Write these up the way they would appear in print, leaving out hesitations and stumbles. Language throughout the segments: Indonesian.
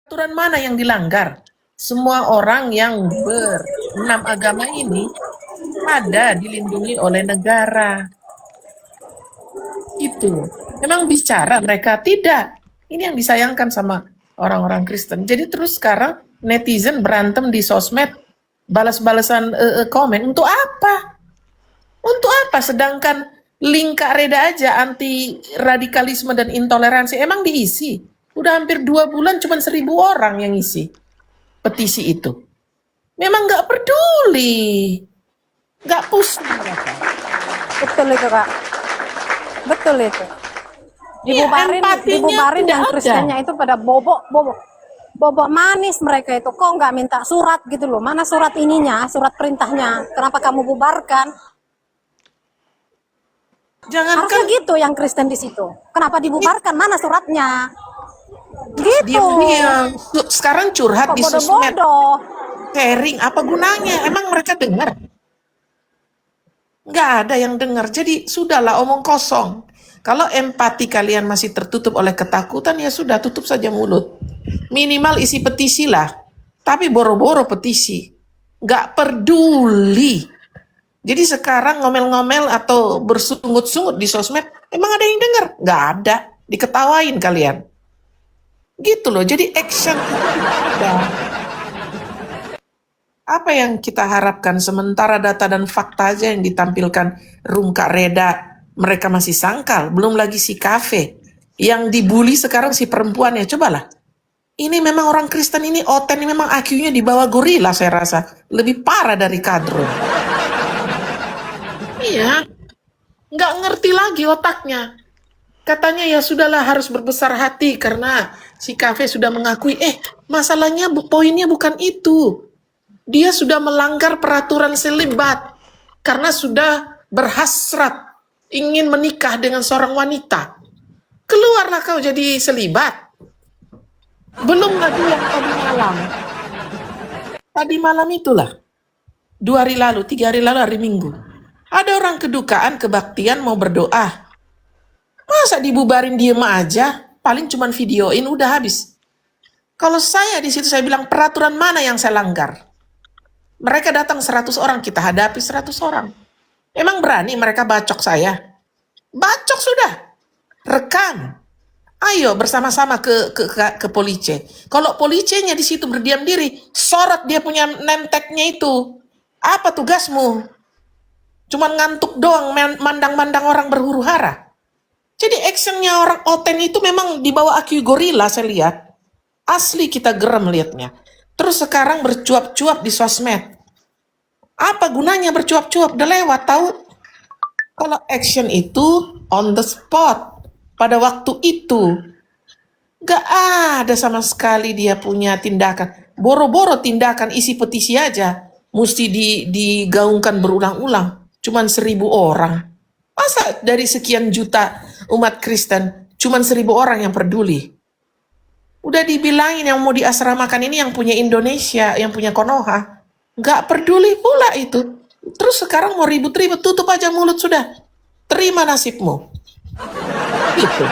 Aturan mana yang dilanggar? Semua orang yang berenam agama ini ada dilindungi oleh negara. Itu. Memang bicara mereka tidak. Ini yang disayangkan sama orang-orang Kristen. Jadi terus sekarang netizen berantem di sosmed, balas-balasan komen. Untuk apa? Untuk apa? Sedangkan link Kak Reda aja anti radikalisme dan intoleransi emang diisi. Udah hampir 2 bulan cuma 1.000 orang yang isi petisi itu. Memang nggak peduli, nggak pusing mereka. Betul itu, Kak. Betul itu. Iya, empatinya Dibubarin tidak yang ada. Kristennya itu pada bobok manis mereka itu. Kok nggak minta surat gitu loh? Mana surat ininya, surat perintahnya? Kenapa kamu bubarkan? Harusnya Jangankan gitu yang Kristen di situ. Kenapa dibubarkan? Mana suratnya? Gitu. diam-diam, sekarang curhat Kok di sosmed, bodoh-bodoh? sharing, apa gunanya? Emang mereka dengar? Nggak ada yang dengar. Jadi sudahlah omong kosong. Kalau empati kalian masih tertutup oleh ketakutan, ya sudah tutup saja mulut. Minimal isi petisi lah. Tapi boro-boro petisi. Nggak peduli. Jadi sekarang ngomel-ngomel atau bersungut-sungut di sosmed, emang ada yang dengar? Nggak ada. Diketawain kalian. Gitu loh. Jadi action itu tidak ada. Apa yang kita harapkan sementara data dan fakta aja yang ditampilkan Room Kak Reda, mereka masih sangkal, belum lagi si kafe yang dibully sekarang si perempuannya. Cobalah, ini memang orang Kristen ini Oten ini memang IQ-nya di bawah gorila, saya rasa lebih parah dari Kadrun. Iya, nggak ngerti lagi otaknya. Katanya ya sudahlah harus berbesar hati karena si kafe sudah mengakui, masalahnya poinnya bukan itu. Dia sudah melanggar peraturan selibat karena sudah berhasrat ingin menikah dengan seorang wanita. Keluarlah kau jadi selibat. Belum lagi yang tadi malam. Tadi malam itulah. 2 hari lalu, 3 hari lalu, hari Minggu. Ada orang kedukaan, kebaktian mau berdoa. Masa dibubarin diem aja? Paling cuman videoin udah habis. Kalau saya di situ saya bilang peraturan mana yang saya langgar? Mereka datang 100 orang, kita hadapi 100 orang. Emang berani mereka bacok saya? Bacok sudah. Rekam. Ayo bersama-sama ke police. Kalau policenya di situ berdiam diri, sorot dia punya name tag-nya itu. Apa tugasmu? Cuman ngantuk doang, mandang-mandang orang berhuru hara. Jadi actionnya orang Oten itu memang di bawah IQ gorila saya lihat. Asli kita geram lihatnya. Terus sekarang bercuap-cuap di sosmed. Apa gunanya bercuap-cuap? Udah lewat tahu. Kalau action itu on the spot. Pada waktu itu. Gak ada sama sekali dia punya tindakan. Boro-boro tindakan isi petisi aja. Mesti digaungkan berulang-ulang. Cuman 1.000 orang. Masa dari sekian juta umat Kristen, cuman 1.000 orang yang peduli? Udah dibilangin yang mau diasramakan ini yang punya Indonesia, yang punya Konoha. Nggak peduli pula itu. Terus sekarang mau ribut-ribut, tutup aja mulut sudah. Terima nasibmu. Gitu.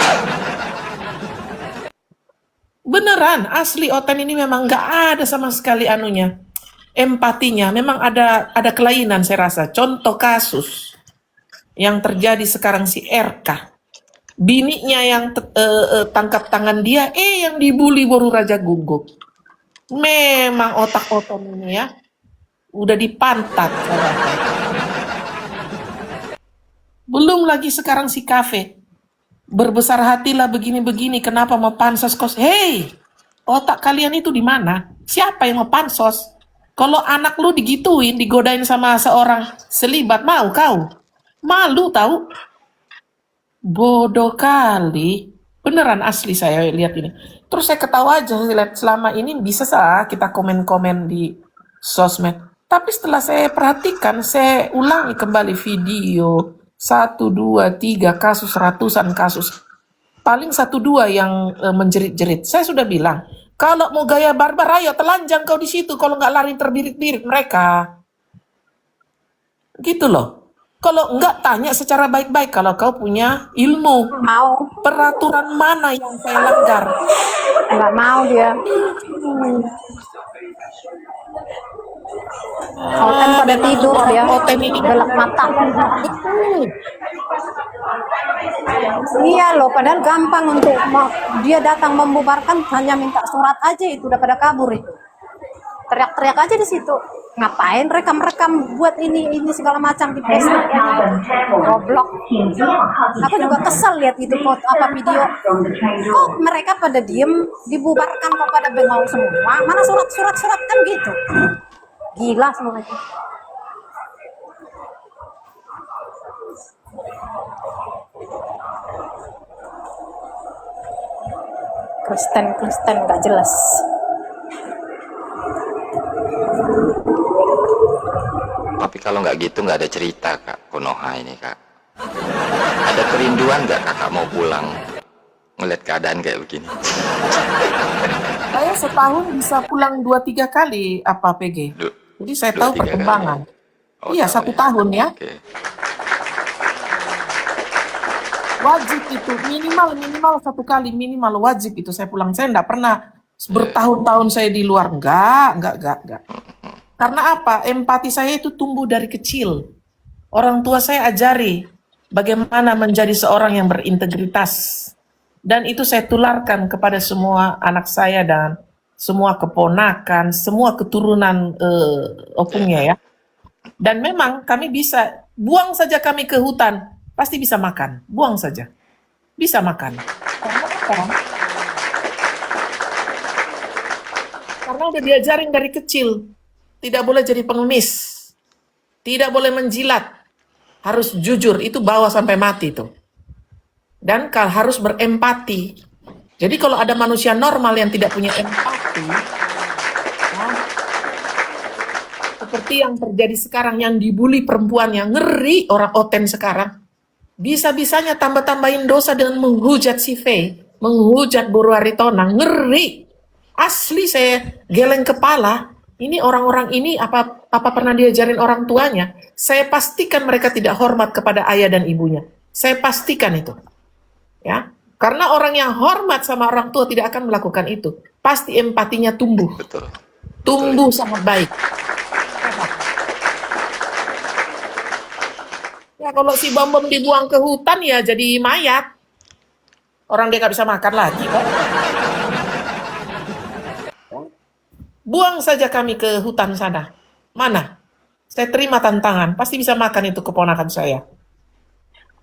Beneran, asli Oten ini memang nggak ada sama sekali anunya. Empatinya, memang ada kelainan saya rasa. Contoh kasus yang terjadi sekarang si RK. Bininya yang tangkap tangan dia, yang dibully baru Raja Guguk. Memang otak-otak ini ya, udah dipantat. Belum lagi sekarang si kafe. Berbesar hatilah begini-begini, kenapa mau pansos kos? Hei, otak kalian itu di mana? Siapa yang mau pansos? Kalau anak lu digituin, digodain sama seorang selibat, mau kau? Malu tahu? Bodoh kali. Beneran asli saya lihat ini. Terus saya ketawa aja lihat selama ini bisa kita komen-komen di sosmed. Tapi setelah saya perhatikan, saya ulangi kembali video 1, 2, 3 kasus, ratusan kasus. Paling 1, 2 yang menjerit-jerit. Saya sudah bilang, kalau mau gaya barbar, ayo telanjang kau di situ. Kalau nggak lari terbirit-birit mereka. Gitu loh. Kalau enggak, tanya secara baik-baik kalau kau punya ilmu. Mau, Peraturan mana yang saya langgar? nggak mau dia. Oten pada Memang tidur orang dia, Oten ini gelap mata. betul. Iya loh, padahal gampang untuk dia datang membubarkan, hanya minta surat aja itu udah pada kabur itu. Teriak-teriak aja di situ. Ngapain rekam-rekam buat ini segala macam di Facebook aja. Goblok. Aku juga kesel lihat itu foto apa video. Kok mereka pada diem, dibubarkan kok pada bengong semua. Mana surat kan gitu. Gila semua itu. Kristen nggak jelas. Tapi kalau nggak gitu nggak ada cerita Kak Konoha ini Kak. Ada kerinduan nggak Kakak mau pulang ngeliat keadaan kayak begini? Saya setahun bisa pulang 2-3 kali apa PG. Jadi saya tahu 2-3 perkembangan. Oh, Iya, tahu 1 ya. tahun ya. Oke. Wajib itu minimal 1 kali minimal wajib itu saya pulang. Saya enggak pernah bertahun-tahun saya di luar. Enggak. Karena apa? Empati saya itu tumbuh dari kecil. Orang tua saya ajari bagaimana menjadi seorang yang berintegritas. Dan itu saya tularkan kepada semua anak saya dan semua keponakan, semua keturunan opungnya ya. Dan memang kami bisa, buang saja kami ke hutan, pasti bisa makan. Buang saja, bisa makan. Karena apa? Karena udah diajarin dari kecil, tidak boleh jadi pengemis, tidak boleh menjilat, harus jujur, itu bawa sampai mati tuh. Dan harus berempati. Jadi kalau ada manusia normal yang tidak punya empati, ya, seperti yang terjadi sekarang, yang dibully perempuan, yang ngeri orang Oten sekarang, bisa-bisanya tambah-tambahin dosa dengan menghujat si Faye, menghujat Buru Aritona, ngeri. Asli saya geleng kepala. Ini orang-orang ini apa pernah diajarin orang tuanya? Saya pastikan mereka tidak hormat kepada ayah dan ibunya. Saya pastikan itu. Ya, karena orang yang hormat sama orang tua tidak akan melakukan itu. Pasti empatinya tumbuh. Betul. Tumbuh sangat baik. Ya kalau si Bambam dibuang ke hutan ya jadi mayat. Orang dia nggak bisa makan lagi kan? Buang saja kami ke hutan sana. Mana? Saya terima tantangan. Pasti bisa makan itu keponakan saya.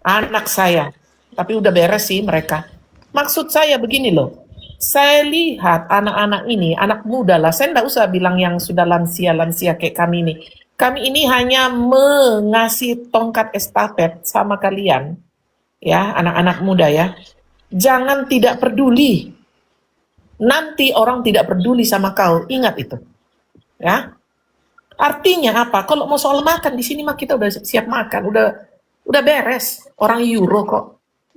Anak saya. Tapi udah beres sih mereka. Maksud saya begini loh. Saya lihat anak-anak ini, anak muda lah. Saya nggak usah bilang yang sudah lansia-lansia kayak kami ini. Kami ini hanya mengasih tongkat estafet sama kalian. Ya, anak-anak muda ya. Jangan tidak peduli. Nanti orang tidak peduli sama kau. Ingat itu. Ya. Artinya apa? Kalau mau soal makan di sini mah kita udah siap makan, udah beres. Orang Euro kok.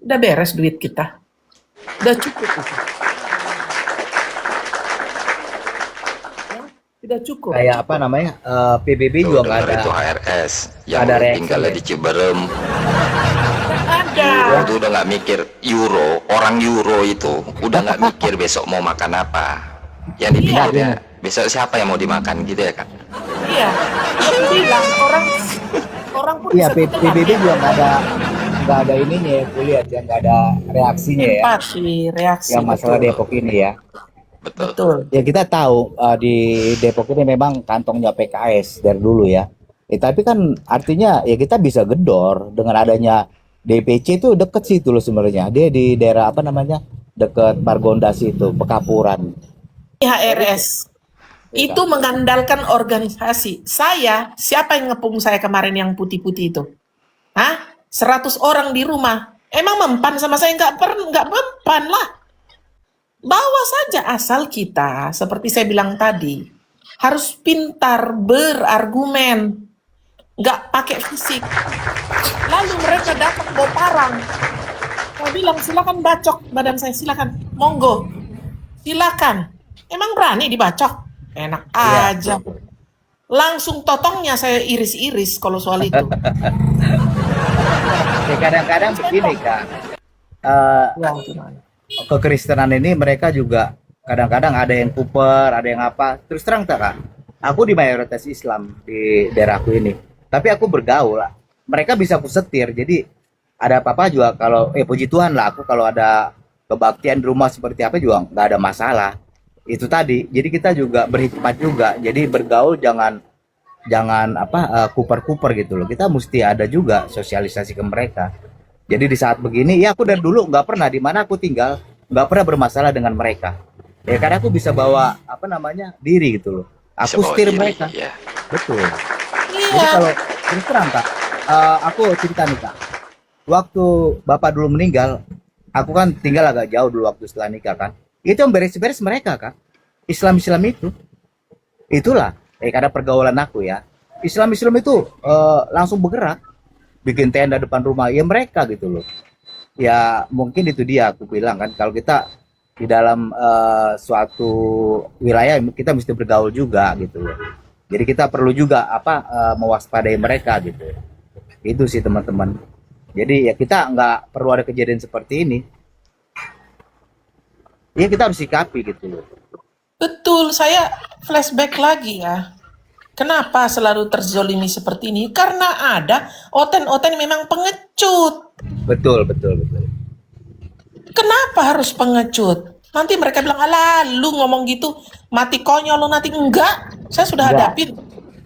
Udah beres duit kita. Udah cukup itu. Ya, sudah cukup. Kayak apa namanya, PBB Tuh, juga nggak dengar ada. itu HRS yang ada reaksi tinggalnya ya? di Ciberem. Ada. Itu udah nggak mikir orang Euro itu udah nggak mikir besok mau makan apa. Yang dipikirnya besok siapa yang mau dimakan gitu ya Kak. Iya. Aku bilang orang pun Iya, bisa tutup PBB hati. juga nggak ada ininya ya, kulihat ya, nggak ada reaksinya ya, Empati, reaksi. yang masalah betul. Depok ini ya. Betul. Betul. Ya kita tahu di Depok ini memang kantongnya PKS dari dulu ya. Tapi kan artinya ya kita bisa gedor dengan adanya DPC. Itu deket sih itu loh sebenarnya. Dia di daerah apa namanya, deket Margonda itu, Pekapuran. HRS itu mengandalkan organisasi. Saya, siapa yang ngepung saya kemarin yang putih-putih itu? Hah? 100 orang di rumah. Emang mempan sama saya? Nggak mempan lah. Bawa saja asal kita, seperti saya bilang tadi, harus pintar berargumen. Nggak pakai fisik. Lalu mereka datang bawa parang. Saya bilang silakan bacok badan saya, silakan. Monggo. Silakan. Emang berani dibacok? Enak aja. Langsung totongnya saya iris-iris kalau soal itu. Ya kadang-kadang begini Kak, eh, Ya, gimana? kekristenan ini mereka juga kadang-kadang ada yang kuper, ada yang apa. Terus terang tak Kak, aku di mayoritas Islam di daerahku ini. Tapi aku bergaul, mereka bisa aku setir. Jadi ada apa-apa juga kalau puji Tuhan lah aku kalau ada kebaktian di rumah seperti apa juga nggak ada masalah. Itu tadi. Jadi kita juga berhikmat juga. Jadi bergaul jangan jangan kuper-kuper gitu loh. Kita mesti ada juga sosialisasi ke mereka. Jadi di saat begini, ya aku dari dulu nggak pernah di mana aku tinggal nggak pernah bermasalah dengan mereka. Ya karena aku bisa bawa diri gitu loh. Bisa Aku bawa setir diri, mereka, ya. betul. Jadi Iya, kalau terus terang Kak, aku cerita nih Kak. Waktu bapak dulu meninggal, aku kan tinggal agak jauh dulu waktu setelah nikah kan. Itu yang beres-beres mereka Kak. Islam-Islam itu. Itulah, karena pergaulan aku ya. Islam-Islam itu langsung bergerak, bikin tenda depan rumah. Ya mereka gitu loh. Ya mungkin itu dia aku bilang kan. Kalau kita di dalam suatu wilayah kita mesti bergaul juga gitu loh. Jadi kita perlu juga mewaspadai mereka gitu. Itu sih teman-teman. Jadi ya kita nggak perlu ada kejadian seperti ini. Ya kita harus sikapi gitu loh. betul. Saya flashback lagi ya. Kenapa selalu terzolimi seperti ini? Karena ada oten-oten memang pengecut. Betul, betul, betul. Kenapa harus pengecut? Nanti mereka bilang, alah lu ngomong gitu, mati konyol lu nanti. Enggak, saya sudah Enggak. hadapin.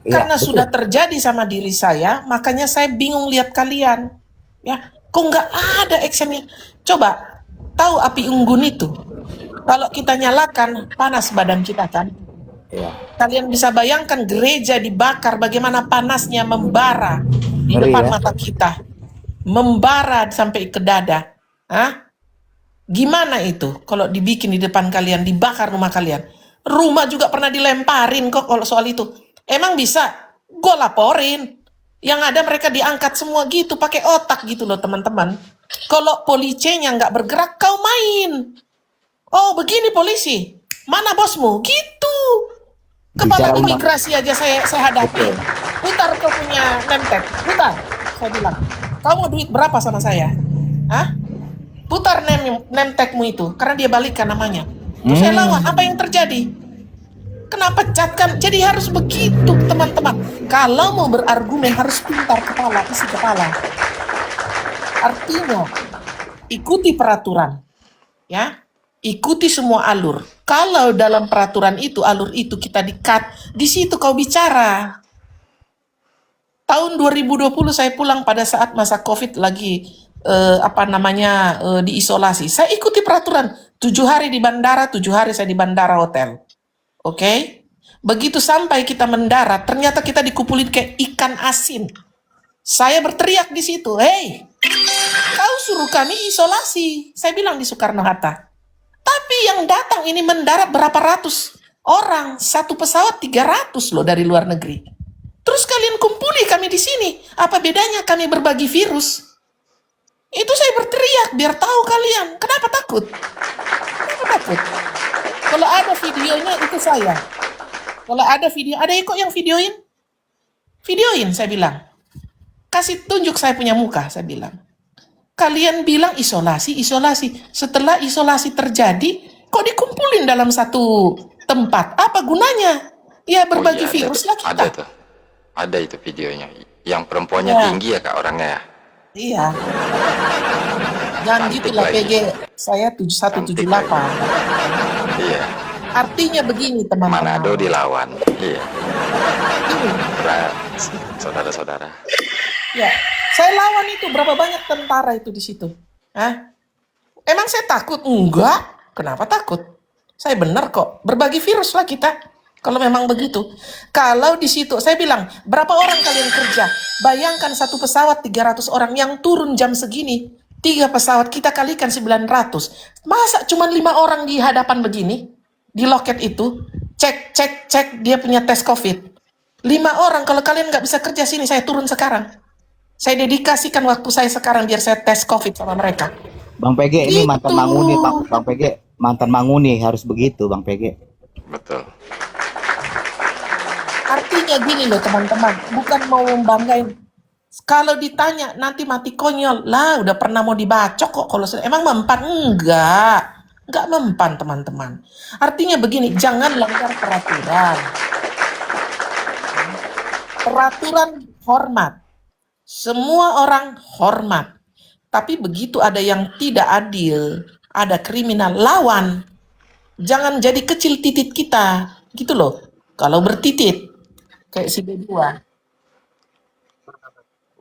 Iya, Karena betul. sudah terjadi sama diri saya, makanya saya bingung lihat kalian. Ya, kok nggak ada actionnya? Coba, tahu api unggun itu? Kalau kita nyalakan, panas badan kita kan? Iya. Kalian bisa bayangkan gereja dibakar, bagaimana panasnya membara di Ngeri depan ya. mata kita. Membara sampai ke dada. Hah? Gimana itu kalau dibikin di depan kalian, dibakar rumah kalian? Rumah juga pernah dilemparin kok kalau soal itu. Emang bisa? Gue laporin. Yang ada mereka diangkat semua gitu, pakai otak gitu loh teman-teman. Kalau polisinya nggak bergerak, kau main. Oh begini polisi, mana bosmu? Gitu. Kepala Bicara undang, imigrasi aja saya hadapi. betul. Putar kau punya nemtek, putar. Saya bilang, kau mau duit berapa sama saya? Hah? Putar nemtekmu itu, karena dia balikan namanya. Terus saya lawan, apa yang terjadi? Kena pecat kan? Jadi harus begitu teman-teman. Kalau mau berargumen harus pintar kepala, isi kepala. Artinya, ikuti peraturan. Ya, ikuti semua alur. Kalau dalam peraturan itu, alur itu kita di-cut, di situ kau bicara. Tahun 2020 saya pulang pada saat masa COVID lagi diisolasi. Saya ikuti peraturan. 7 hari di bandara, 7 hari saya di bandara hotel. Oke? Begitu sampai kita mendarat, ternyata kita dikumpulin kayak ikan asin. Saya berteriak di situ, "Hei, kau suruh kami isolasi." Saya bilang di Soekarno-Hatta. Tapi yang datang ini mendarat berapa ratus orang, satu pesawat 300 loh dari luar negeri. Terus kalian kumpuli kami di sini. Apa bedanya kami berbagi virus? Itu saya berteriak biar tahu kalian. Kenapa takut? Kenapa takut? Kalau ada videonya itu saya. Kalau ada video, ada kok yang videoin? Videoin saya bilang. Kasih tunjuk saya punya muka, saya bilang. Kalian bilang isolasi, isolasi. Setelah isolasi terjadi, kok dikumpulin dalam satu tempat? Apa gunanya? Ya berbagi Oh iya, virus lah kita. ada tuh. Ada itu videonya. Yang perempuannya Ya. tinggi ya Kak orangnya ya. Iya. Jangan Cantik gitu lah lagi. PG. Saya 7178. Iya. Artinya begini teman-teman. Manado dilawan. Iya. Ini, Saudara-saudara. ya, saya lawan itu berapa banyak tentara itu di situ. Hah? Emang saya takut? Enggak. Kenapa takut? Saya benar kok. Berbagi virus lah kita. Kalau memang begitu. Kalau di situ, saya bilang, berapa orang kalian kerja? Bayangkan satu pesawat 300 orang yang turun jam segini. 3 pesawat kita kalikan 900. Masa cuma 5 orang di hadapan begini? Di loket itu. Cek dia punya tes COVID. 5 orang, kalau kalian nggak bisa kerja sini, saya turun sekarang. Saya dedikasikan waktu saya sekarang biar saya tes COVID sama mereka. Bang PG ini Gitu. mantan Manguni, Bang PG mantan Manguni harus begitu, Bang PG. Betul. Artinya gini loh teman-teman, bukan mau membanggain. Kalau ditanya nanti mati konyol lah, udah pernah mau dibacok kok. Kalau emang mempan enggak mempan teman-teman. Artinya begini, jangan langgar peraturan. Peraturan hormat, semua orang hormat. Tapi begitu ada yang tidak adil, ada kriminal, lawan. Jangan jadi kecil titit kita, gitu loh. Kalau bertitit, kayak si B2.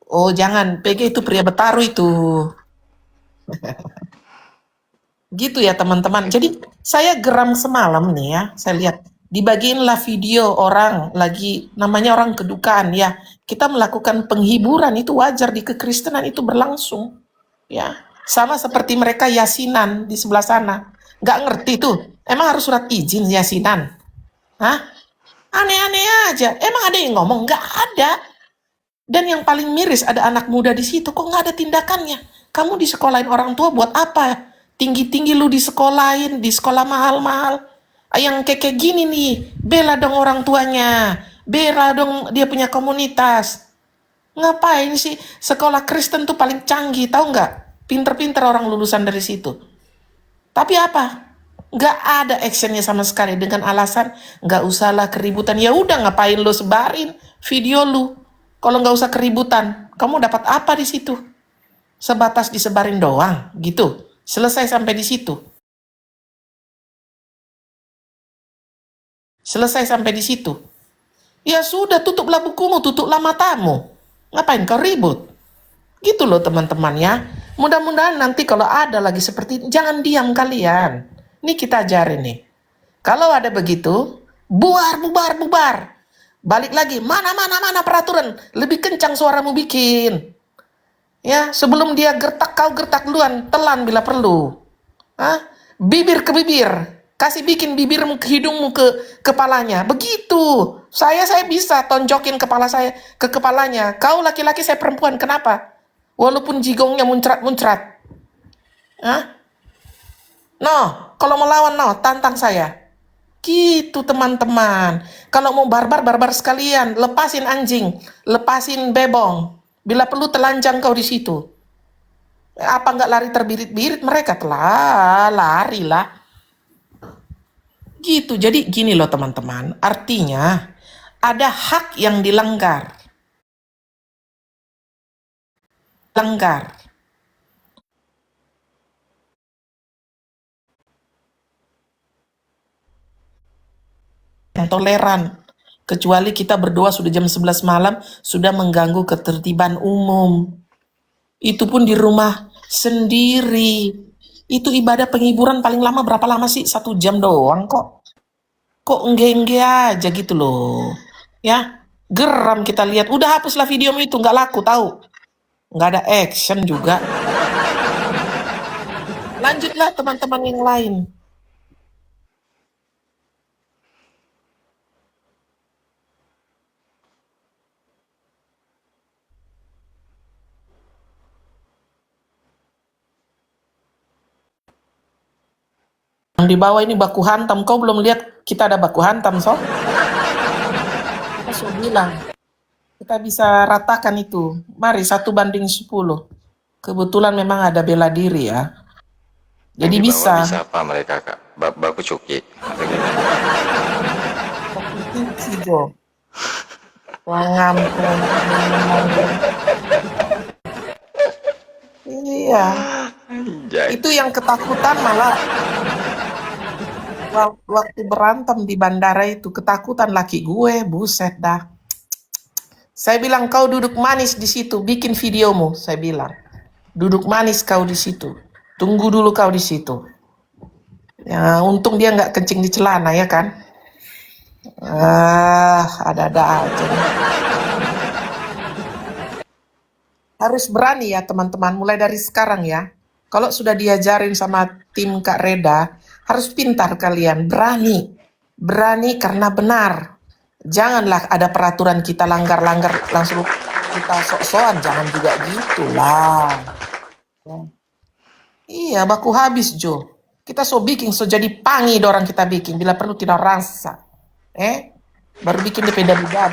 Oh jangan, PG itu pria Betaru itu. Gitu ya teman-teman. Jadi saya geram semalam nih ya, saya lihat dibagiinlah video orang lagi, namanya orang kedukaan ya. Kita melakukan penghiburan, itu wajar di kekristenan, itu berlangsung. Ya, sama seperti mereka yasinan di sebelah sana. Nggak ngerti tuh, emang harus surat izin yasinan? Hah? Aneh-aneh aja. Emang ada yang ngomong? Nggak ada. Dan yang paling miris ada anak muda di situ, kok nggak ada tindakannya? Kamu disekolahin orang tua buat apa? Tinggi-tinggi lu disekolahin, di sekolah mahal-mahal. Yang kayak gini nih, bela dong orang tuanya, bela dong dia punya komunitas. Ngapain sih? Sekolah Kristen tuh paling canggih, tahu nggak? Pinter-pinter orang lulusan dari situ. Tapi apa? Nggak ada actionnya sama sekali dengan alasan nggak usahlah keributan. Ya udah, ngapain lo sebarin video lu? Kalau nggak usah keributan, kamu dapat apa di situ? Sebatas disebarin doang, gitu. Selesai sampai di situ. Selesai sampai di situ. Ya sudah, tutuplah bukumu, tutuplah matamu. Ngapain kau ribut? Gitu loh teman-teman ya. Mudah-mudahan nanti kalau ada lagi seperti ini, jangan diam kalian. Ini kita ajarin nih. Kalau ada begitu, bubar, bubar, bubar. Balik lagi, mana peraturan. Lebih kencang suaramu bikin. Ya, sebelum dia gertak, kau gertak duluan. Telan bila perlu. Hah? Bibir ke bibir. Kasih bikin bibirmu ke hidungmu ke kepalanya. Begitu. Saya bisa tonjokin kepala saya ke kepalanya. Kau laki-laki, saya perempuan. Kenapa? Walaupun jigongnya muncrat-muncrat. Hah? No, kalau mau lawan, no, tantang saya. Gitu teman-teman. Kalau mau barbar sekalian. Lepasin anjing. Lepasin bebong. Bila perlu telanjang kau di situ. Apa nggak lari terbirit-birit? Mereka telah lari lah. Gitu. Jadi gini loh teman-teman. Artinya ada hak yang dilanggar. Langgar. Yang toleran. Kecuali kita berdoa sudah jam 11 malam, sudah mengganggu ketertiban umum. Itu pun di rumah sendiri. Itu ibadah penghiburan paling lama berapa lama sih? 1 jam doang kok. Kok engge-engge aja gitu loh. Ya, geram kita lihat. Udah hapuslah videomu itu, nggak laku tahu. Nggak ada action juga. Lanjutlah teman-teman yang lain. Yang di bawah ini baku hantam. Kau belum lihat kita ada baku hantam, so? Kita sudah bilang. Kita bisa ratakan itu. Mari 1:10. Kebetulan memang ada bela diri ya. Jadi Yang di bawah bisa. bisa apa mereka, Kak? Baku cuki. Atau gimana? Kompetisi, Jo. Ngampung. Iya. Anjay. Itu yang ketakutan malah waktu berantem di bandara itu, ketakutan laki gue, buset dah. Saya bilang, kau duduk manis di situ, bikin videomu, saya bilang. Duduk manis kau di situ. Tunggu dulu kau di situ. Ya, untung dia nggak kencing di celana ya kan. Ada-ada aja. Harus berani ya teman-teman, mulai dari sekarang ya. Kalau sudah diajarin sama tim Kak Reda, harus pintar kalian, berani. Berani karena benar. Janganlah ada peraturan kita langgar-langgar langsung kita sok-sokan, jangan juga gitu lah. Iya, baku habis Jo. Kita so bikin, so jadi pangi dorang kita bikin, bila perlu tidak rasa. Baru bikin di peda-peda.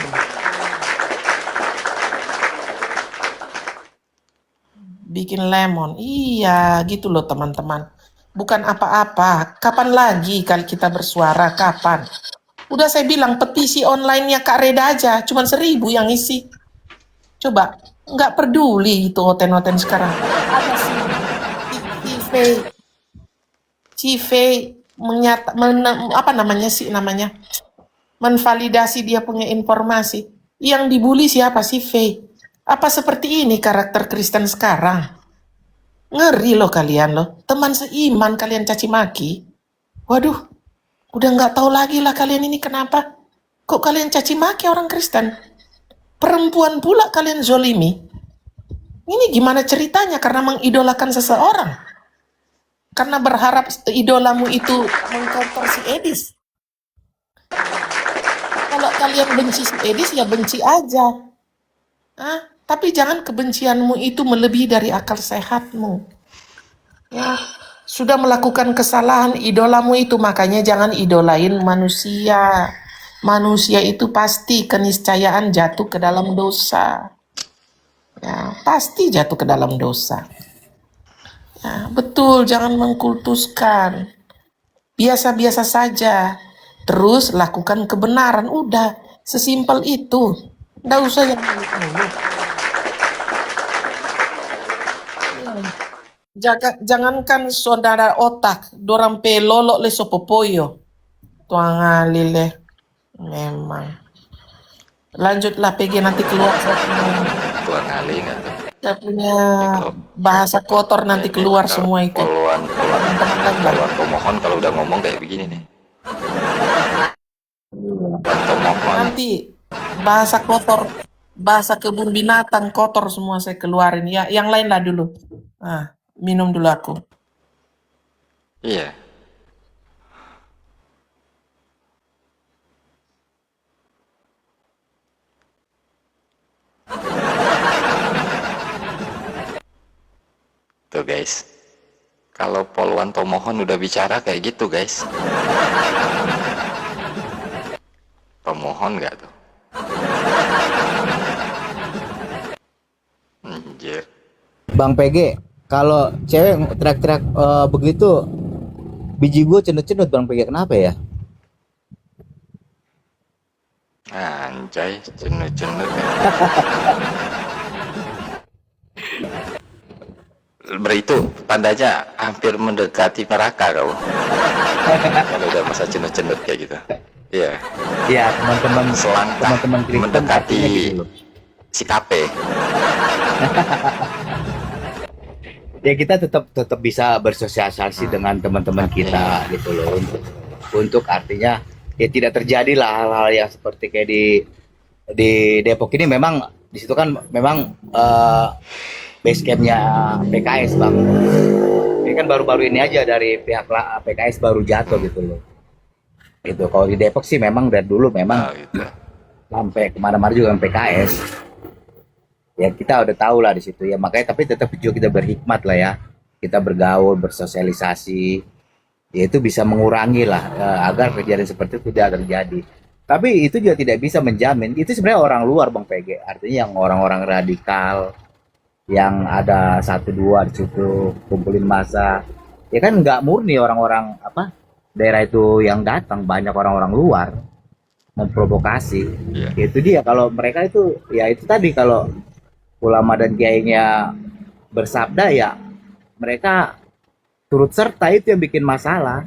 bikin lemon. Iya, gitu loh teman-teman. Bukan apa-apa. Kapan lagi kali kita bersuara? Kapan? Udah saya bilang petisi online-nya Kak Reda aja, cuman 1.000 yang isi. Coba, nggak peduli itu oten-oten sekarang. Ada si apa namanya sih namanya? Menvalidasi dia punya informasi. Yang dibully siapa sih Faye? Apa seperti ini karakter Kristen sekarang? Ngeri loh kalian loh. Teman seiman kalian caci maki. Waduh, udah nggak tahu lagi lah kalian ini kenapa. Kok kalian caci maki orang Kristen? Perempuan pula kalian zolimi. Ini gimana ceritanya karena mengidolakan seseorang? Karena berharap idolamu itu mengcounter si Edis. Kalau kalian benci si Edis ya benci aja. Tapi jangan kebencianmu itu melebihi dari akal sehatmu. Ya, sudah melakukan kesalahan idolamu itu, makanya jangan idolain manusia. Manusia itu pasti keniscayaan jatuh ke dalam dosa. Ya, pasti jatuh ke dalam dosa. Ya, betul, jangan mengkultuskan. Biasa-biasa saja. Terus lakukan kebenaran, udah. Sesimpel itu. Nggak usah yang muluk-muluk. Jangankan saudara otak, dorang pe lolok le sopopoyo. Tuang alile. Memang. Lanjutlah PG nanti keluar Tua kali nggak tuh. saya punya Kalau bahasa kotor nanti keluar semua itu. poluan pemohon kalau udah ngomong kayak begini nih. Pemohon Nanti bahasa kotor, bahasa kebun binatang kotor semua saya keluarin. Ya, yang lain lah dulu. Minum dulu aku. iya. Tuh guys, kalau poluan pemohon udah bicara kayak gitu guys. Pemohon nggak tuh? Anjir. Bang PG, kalau cewek teriak-teriak begitu, biji gue cenut-cenut Bang PG, kenapa ya? Anjay, cenut-cenut. Beritu tandanya hampir mendekati neraka kau. Kalau udah masa cenut-cenut kayak gitu. Iya. Iya, teman-teman Selangkah teman-teman Kristen mendekati artinya gitu loh. si KP. Ya kita tetap bisa bersosialisasi dengan teman-teman kita gitu loh, untuk artinya ya tidak terjadilah hal-hal yang seperti kayak di Depok ini. Memang di situ kan memang base campnya PKS Bang. Ini kan baru-baru ini aja dari pihak PKS baru jatuh gitu loh. Itu kalau di Depok sih memang dari dulu memang Gitu. sampai kemana-mana juga dengan PKS. Ya kita udah tahu lah di situ ya, makanya tapi tetap juga kita berhikmat lah ya, kita bergaul, bersosialisasi, ya itu bisa mengurangi lah agar kejadian seperti itu tidak terjadi. Tapi itu juga tidak bisa menjamin, itu sebenarnya orang luar Bang PG, artinya yang orang-orang radikal yang ada satu dua di situ kumpulin massa, ya kan nggak murni orang-orang apa daerah itu yang datang, banyak orang-orang luar memprovokasi. Iya. Itu dia, kalau mereka itu ya itu tadi, kalau ulama dan kiainya bersabda ya mereka turut serta, itu yang bikin masalah.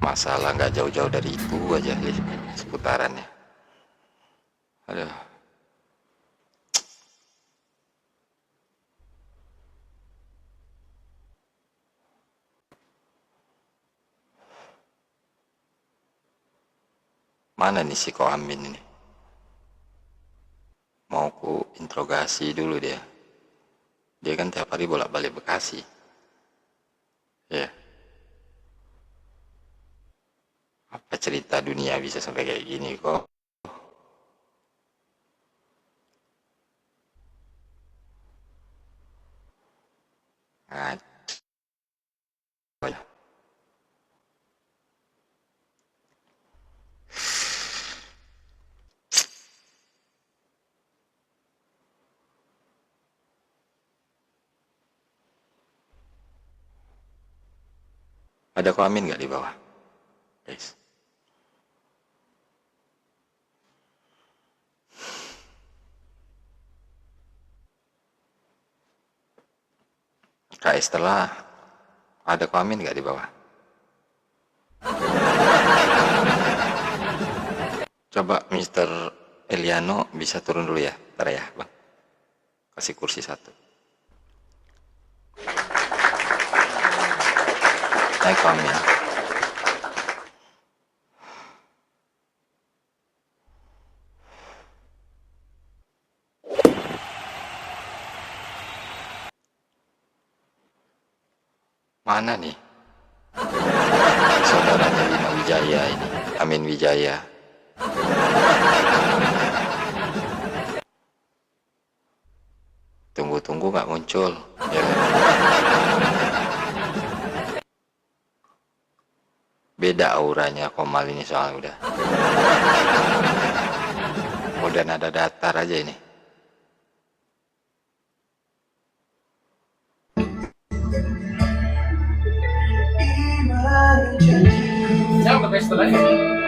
Masalah nggak jauh-jauh dari itu aja seputarannya. Aduh. Mana nih si Ko Amin ini? Mau ku interogasi dulu dia. Dia kan tiap hari bolak-balik Bekasi. Ya. Apa cerita dunia bisa sampai kayak gini kok? Nah, Ada kelamin nggak di bawah? Guys. Kak Estella, ada kelamin nggak di bawah? Coba Mr. Eliano bisa turun dulu ya, bentar ya bang. Kasih kursi satu. Naik kelamin. Mana nih? Saudaranya Lina Wijaya ini, Amin Wijaya. Tunggu-tunggu nggak muncul. Ya. Beda auranya Komal ini soalnya udah. Udah nada datar aja ini. Siapa pesta lagi?